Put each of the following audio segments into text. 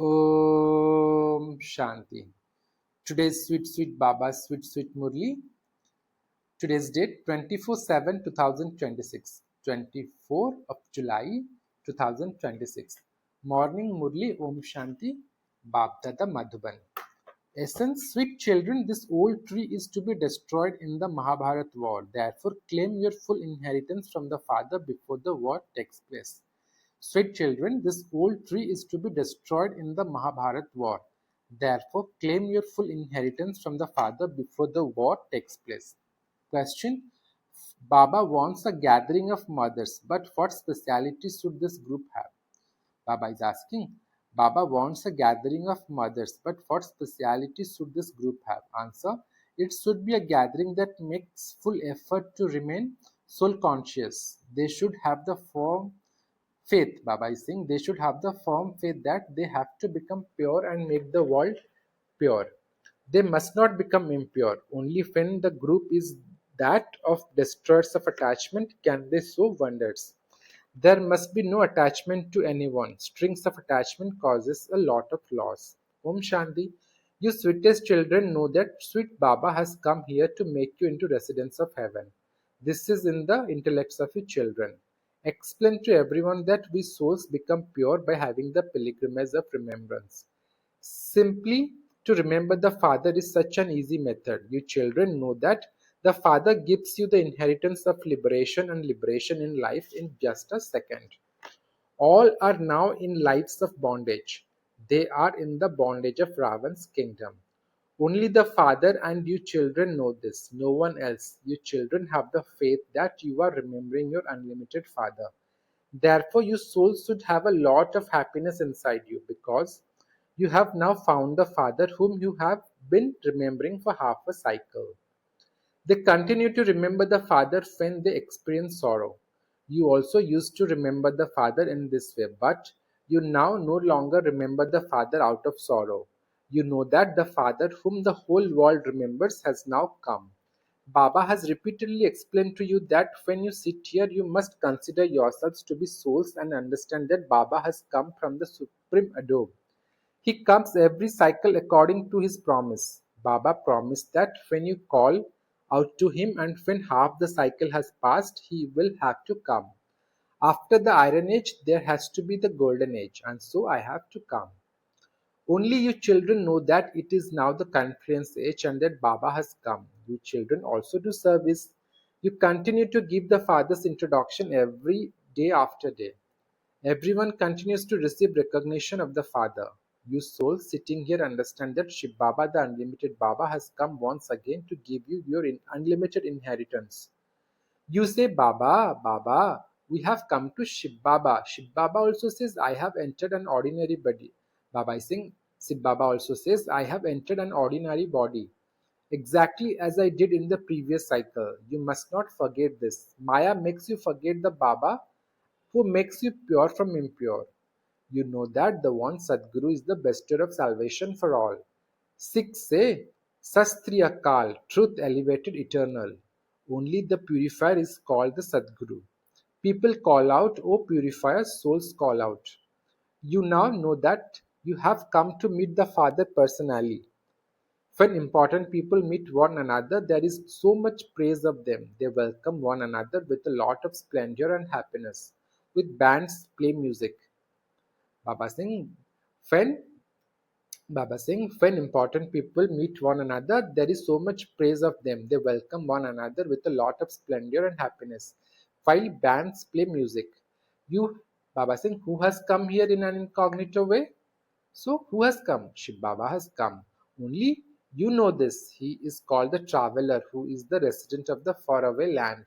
Om Shanti. Today's sweet Baba, sweet Murli. Today's date 24/7/2026, 24 of July 2026. Morning Murli Om Shanti. Bapdada Madhuban. Essence, sweet children, this old tree is to be destroyed in the Mahabharat war. Therefore, claim your full inheritance from the father before the war takes place. Sweet children, this old tree is to be destroyed in the Mahabharat war. Therefore, claim your full inheritance from the father before the war takes place. Question: Baba wants a gathering of mothers, but what speciality should this group have? Baba is asking. Baba wants a gathering of mothers, but what speciality should this group have? Answer: it should be a gathering that makes full effort to remain soul conscious. They should have the firm faith. Baba is saying they should have the firm faith that they have to become pure and make the world pure. They must not become impure. Only when the group is that of destroyers of attachment can they show wonders. There must be no attachment to anyone. Strings of attachment causes a lot of loss. Om Shanti. You sweetest children know that sweet Baba has come here to make you into residents of heaven. This is in the intellects of your children. Explain to everyone that we souls become pure by having the pilgrimage of remembrance. Simply to remember the Father is such an easy method. You children know that the Father gives you the inheritance of liberation and liberation in life in just a second. All are now in lives of bondage. They are in the bondage of Ravan's kingdom. Only the Father and you children know this, no one else. You children have the faith that you are remembering your unlimited Father. Therefore, you souls should have a lot of happiness inside you because you have now found the Father whom you have been remembering for half a cycle. They continue to remember the Father when they experience sorrow. You also used to remember the Father in this way, but you now no longer remember the Father out of sorrow. You know that the Father whom the whole world remembers has now come. Baba has repeatedly explained to you that when you sit here, you must consider yourselves to be souls and understand that Baba has come from the Supreme Abode. He comes every cycle according to his promise. Baba promised that when you call out to him and when half the cycle has passed, he will have to come. After the Iron Age, there has to be the Golden Age, and so I have to come. Only you children know that it is now the confluence age and that Baba has come. You children also do service. You continue to give the Father's introduction every day after day. Everyone continues to receive recognition of the Father. You souls sitting here understand that Shiv Baba, the unlimited Baba, has come once again to give you your unlimited inheritance. You say, Baba, Baba, we have come to Shiv Baba. Shiv Baba also says, I have entered an ordinary body. Baba is saying, Shiv Baba also says, I have entered an ordinary body. Exactly as I did in the previous cycle. You must not forget this. Maya makes you forget the Baba who makes you pure from impure. You know that the one Sadguru is the bester of salvation for all. Sikhs say, Sastri Akal, truth elevated eternal. Only the purifier is called the Sadguru. People call out, O purifiers, souls call out. You now know that you have come to meet the Father personally. When important people meet one another, there is so much praise of them. They welcome one another with a lot of splendor and happiness. With bands play music. Baba Singh, when Baba Singh, when important people meet one another, there is so much praise of them. They welcome one another with a lot of splendor and happiness. While bands play music. You, Baba Singh, who has come here in an incognito way? So, who has come? Shiv Baba has come. Only you know this. He is called the traveler, who is the resident of the faraway land.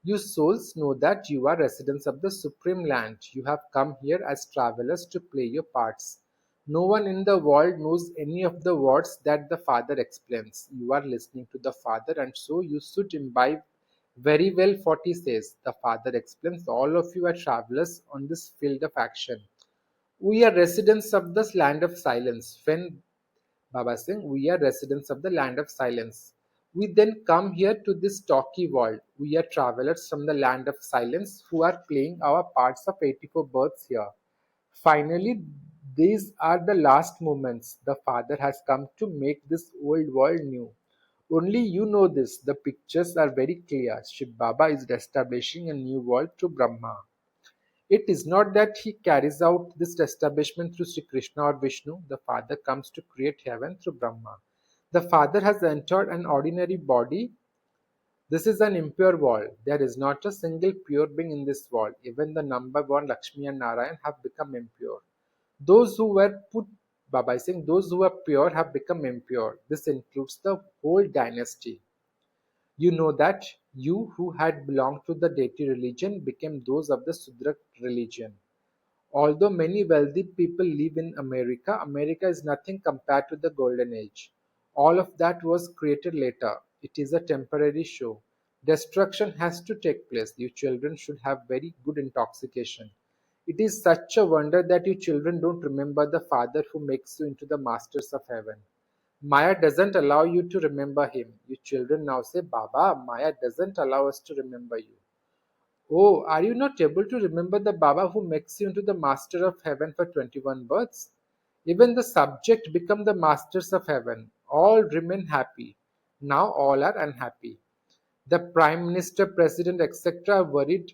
You souls know that you are residents of the supreme land. You have come here as travelers to play your parts. No one in the world knows any of the words that the Father explains. You are listening to the Father, and so you should imbibe very well what he says. The Father explains, all of you are travelers on this field of action. We are residents of this land of silence. When Baba Singh, we are residents of the land of silence. We then come here to this talky world. We are travelers from the land of silence who are playing our parts of 84 births here. Finally, These are the last moments. The Father has come to make this old world new. Only you know this. The pictures are very clear. Shiv Baba is establishing a new world through Brahma. It is not that he carries out this establishment through Sri Krishna or Vishnu. The Father comes to create heaven through Brahma. The Father has entered an ordinary body. This is an impure world. There is not a single pure being in this world. Even the number one Lakshmi and Narayan have become impure. Those who were put Baba is saying those who are pure have become impure. This includes the whole dynasty. You know that you who had belonged to the deity religion became those of the Sudra religion. Although many wealthy people live in America, America is nothing compared to the Golden Age. All of that was created later. It is a temporary show. Destruction has to take place. You children should have very good intoxication. It is such a wonder that you children don't remember the Father who makes you into the masters of heaven. Maya doesn't allow you to remember him. You children now say, Baba, Maya doesn't allow us to remember you. Oh, are you not able to remember the Baba who makes you into the master of heaven for 21 births? Even the subject become the masters of heaven. All remain happy. Now all are unhappy. The prime minister, president, etc. are worried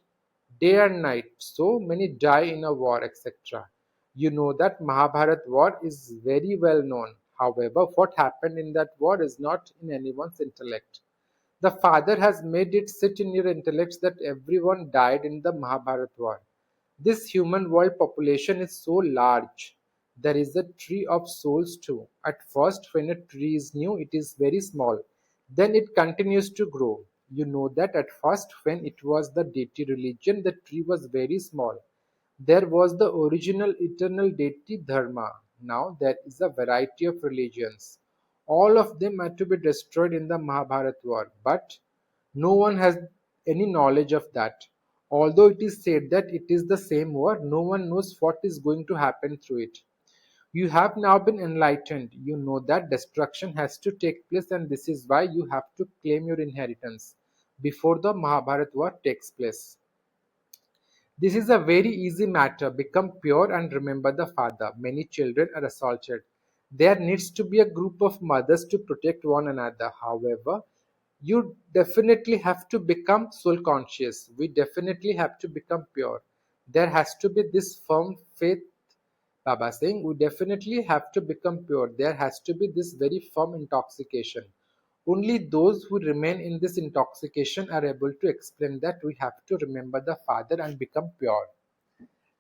day and night. So many die in a war, etc. You know that Mahabharat war is very well known. However, what happened in that war is not in anyone's intellect. The Father has made it sit in your intellects that everyone died in the Mahabharat war. This human world population is so large. There is a tree of souls too. At first, when a tree is new, it is very small. Then it continues to grow. You know that at first, when it was the deity religion, the tree was very small. There was the original eternal deity Dharma. Now there is a variety of religions. All of them are to be destroyed in the Mahabharat war, but no one has any knowledge of that. Although it is said that it is the same war, no one knows what is going to happen through it. You have now been enlightened. You know that destruction has to take place, and this is why you have to claim your inheritance before the Mahabharat war takes place. This is a very easy matter. Become pure and remember the Father. Many children are assaulted. There needs to be a group of mothers to protect one another. However, you definitely have to become soul conscious. We definitely have to become pure. There has to be this firm faith. Baba saying we definitely have to become pure. There has to be this very firm intoxication. Only those who remain in this intoxication are able to explain that we have to remember the Father and become pure.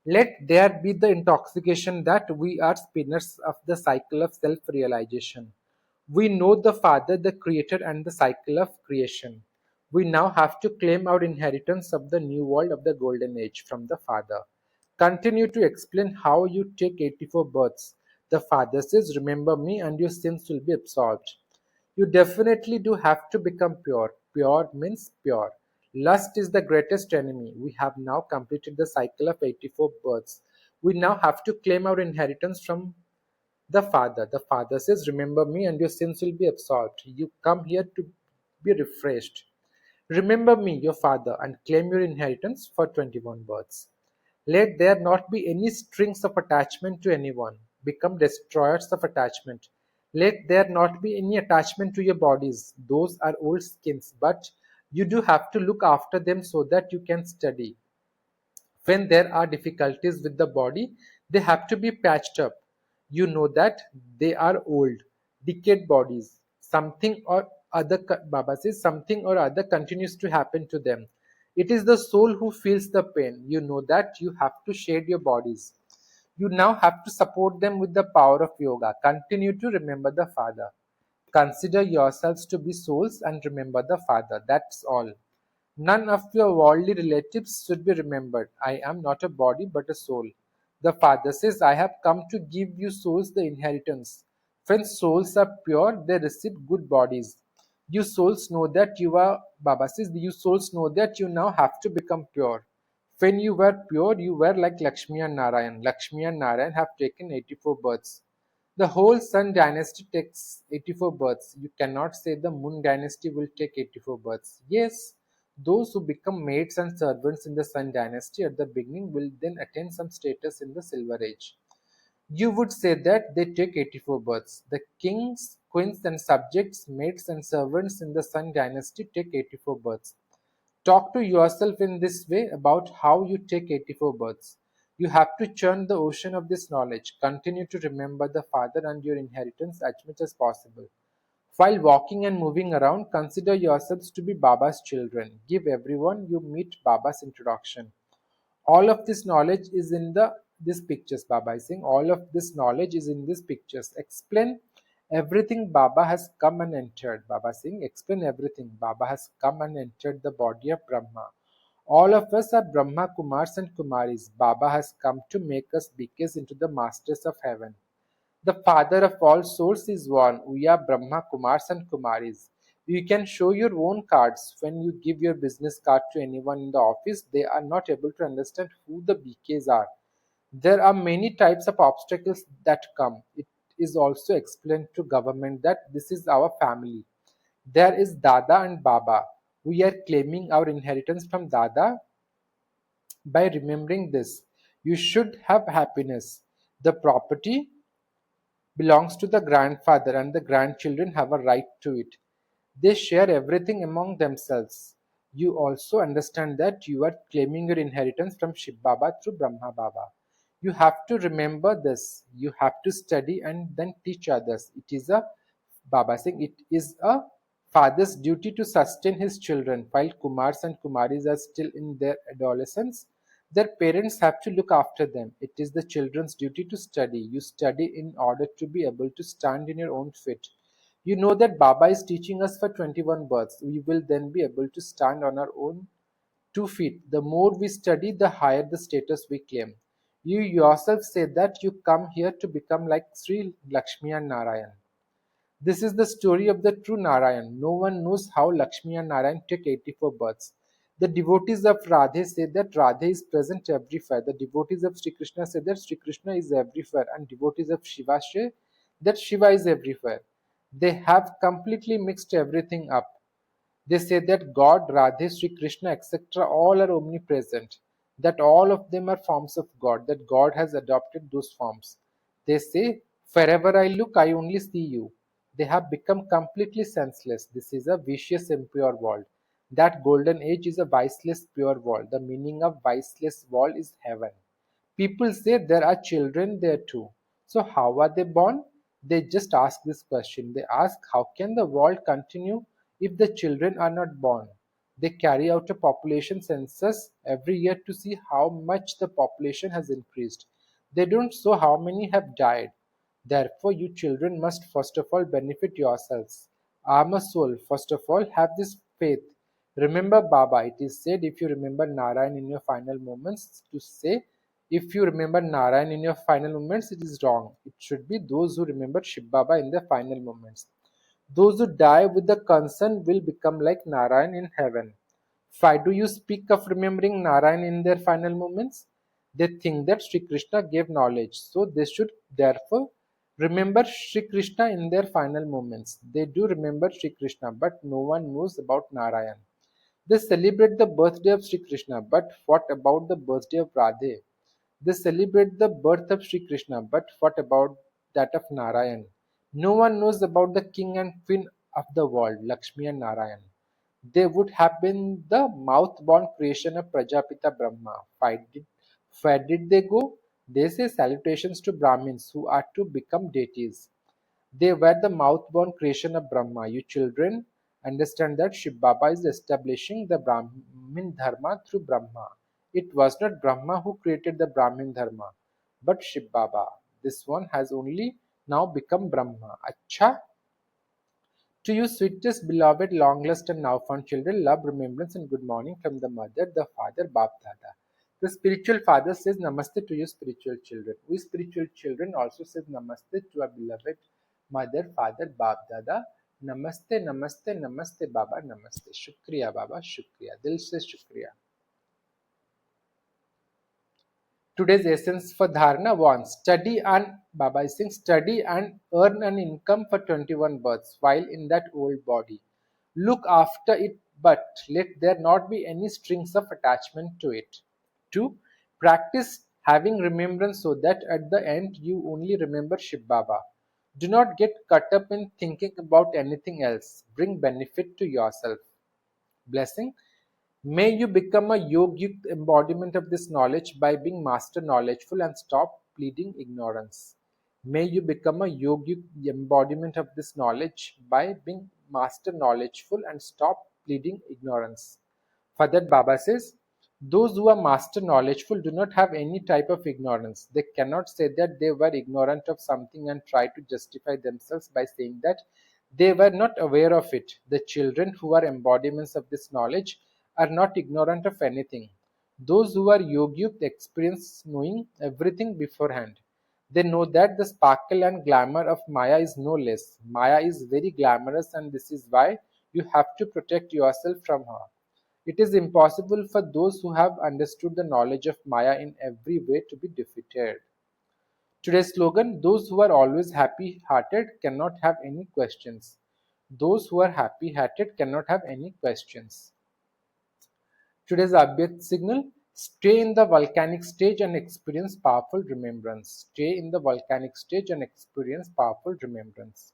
Let there be the intoxication that we are spinners of the cycle of self realization. We know the Father, the Creator, and the cycle of creation. We now have to claim our inheritance of the new world of the Golden Age from the Father. Continue to explain how you take 84 births. The Father says, remember me and your sins will be absolved. You definitely do have to become pure. Pure means pure. Lust is the greatest enemy. We have now completed the cycle of 84 births. We now have to claim our inheritance from the Father. The Father says, remember me and your sins will be absolved. You come here to be refreshed. Remember me, your Father, and claim your inheritance for 21 births. Let there not be any strings of attachment to anyone. Become destroyers of attachment. Let there not be any attachment to your bodies. Those are old skins, but you do have to look after them so that you can study. When there are difficulties with the body, they have to be patched up. You know that they are old, decayed bodies. Something or other, Baba says, something or other continues to happen to them. It is the soul who feels the pain. You know that you have to shade your bodies. You now have to support them with the power of yoga. Continue to remember the Father. Consider yourselves to be souls and remember the Father. That's all. None of your worldly relatives should be remembered. I am not a body but a soul. The Father says, I have come to give you souls the inheritance. When souls are pure, they receive good bodies. You souls know that you are, Baba says, you souls know that you now have to become pure. When you were pure, you were like Lakshmi and Narayan. Lakshmi and Narayan have taken 84 births. The whole Sun dynasty takes 84 births. You cannot say the Moon dynasty will take 84 births. Yes, those who become maids and servants in the Sun dynasty at the beginning will then attain some status in the Silver Age. You would say that they take 84 births. The kings, queens, and subjects, maids, and servants in the Sun dynasty take 84 births. Talk to yourself in this way about how you take 84 births. You have to churn the ocean of this knowledge. Continue to remember the Father and your inheritance as much as possible. While walking and moving around, consider yourselves to be Baba's children. Give everyone you meet Baba's introduction. All of this knowledge is in these pictures. Baba is saying all of this knowledge is in these pictures. Explain everything. Baba has come and entered. Baba saying explain everything. Baba has come and entered the body of Brahma. All of us are Brahma Kumars and Kumaris. Baba has come to make us BKs into the masters of heaven. The father of all souls is one. We are Brahma Kumars and Kumaris. You can show your own cards. When you give your business card to anyone in the office, they are not able to understand who the BKs are. There are many types of obstacles that come. It is also explained to government that this is our family. There is Dada and Baba. We are claiming our inheritance from Dada by remembering this. You should have happiness. The property belongs to the grandfather and the grandchildren have a right to it. They share everything among themselves. You also understand that you are claiming your inheritance from Shiv Baba through Brahma Baba. You have to remember this. You have to study and then teach others. It is a Baba saying it is a father's duty to sustain his children while Kumars and Kumaris are still in their adolescence. Their parents have to look after them. It is the children's duty to study. You study in order to be able to stand in your own feet. You know that Baba is teaching us for 21 births. We will then be able to stand on our own 2 feet. The more we study, the higher the status we claim. You yourself say that you come here to become like Sri Lakshmi and Narayan. This is the story of the true Narayan. No one knows how Lakshmi and Narayan took 84 births. The devotees of Radhe say that Radhe is present everywhere. The devotees of Sri Krishna say that Sri Krishna is everywhere. And devotees of Shiva say that Shiva is everywhere. They have completely mixed everything up. They say that God, Radhe, Sri Krishna, etc., all are omnipresent, that all of them are forms of God, that God has adopted those forms. They say, wherever I look, I only see you. They have become completely senseless. This is a vicious, impure world. That golden age is a viceless, pure world. The meaning of viceless world is heaven. People say there are children there too. So how are they born? They just ask this question. They ask how can the world continue if the children are not born? They carry out a population census every year to see how much the population has increased. They don't show how many have died. Therefore, you children must first of all benefit yourselves. I'm a soul. First of all, have this faith. Remember Baba. It is said if you remember Narayan in your final moments, to say if you remember Narayan in your final moments, it is wrong. It should be those who remember Shiv Baba in their final moments. Those who die with the concern will become like Narayan in heaven. Why do you speak of remembering Narayan in their final moments? They think that Sri Krishna gave knowledge, so they should therefore remember Sri Krishna in their final moments. They do remember Sri Krishna, but no one knows about Narayan. They celebrate the birthday of Sri Krishna, but what about the birthday of Radhe? They celebrate the birth of Sri Krishna, but what about that of Narayan? No one knows about the king and queen of the world, Lakshmi and Narayan. They would have been the mouth-born creation of Prajapita Brahma. Where did they go? They say salutations to Brahmins who are to become deities. They were the mouth-born creation of Brahma. You children understand that Shiv Baba is establishing the Brahmin Dharma through Brahma. It was not Brahma who created the Brahmin Dharma, but Shiv Baba. This one has only now become Brahma. Acha? To you, sweetest, beloved, long lost and now found children, love, remembrance, and good morning from the mother, the father, Bap Dada. The spiritual father says Namaste to you, spiritual children. We spiritual children also says Namaste to our beloved mother, father, Bap Dada. Namaste, namaste, namaste, Baba, namaste. Shukriya, Baba, shukriya. Dil se shukriya. Today's essence for dharana: 1. Study and Baba is saying study and earn an income for 21 births while in that old body. Look after it, but let there not be any strings of attachment to it. 2. Practice having remembrance so that at the end you only remember Shiv Baba. Do not get caught up in thinking about anything else. Bring benefit to yourself. Blessing. May you become a yogic embodiment of this knowledge by being master knowledgeful and stop pleading ignorance. May you become a yogic embodiment of this knowledge by being master knowledgeful and stop pleading ignorance. For that, Baba says, those who are master knowledgeful do not have any type of ignorance. They cannot say that they were ignorant of something and try to justify themselves by saying that they were not aware of it. The children who are embodiments of this knowledge are not ignorant of anything. Those who are yogyukt experience knowing everything beforehand. They know that the sparkle and glamour of Maya is no less. Maya is very glamorous, and this is why you have to protect yourself from her. It is impossible for those who have understood the knowledge of Maya in every way to be defeated. Today's slogan, those who are always happy hearted cannot have any questions. Those who are happy hearted cannot have any questions. Today's Abhyat signal, stay in the volcanic stage and experience powerful remembrance. Stay in the volcanic stage and experience powerful remembrance.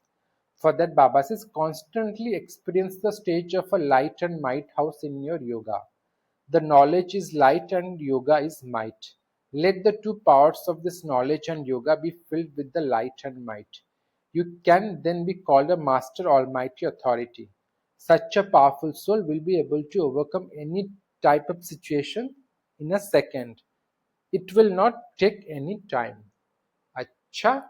For that, Baba says, constantly experience the stage of a light and might house in your yoga. The knowledge is light and yoga is might. Let the two powers of this knowledge and yoga be filled with the light and might. You can then be called a master almighty authority. Such a powerful soul will be able to overcome any type of situation in a second. It will not take any time. Acha.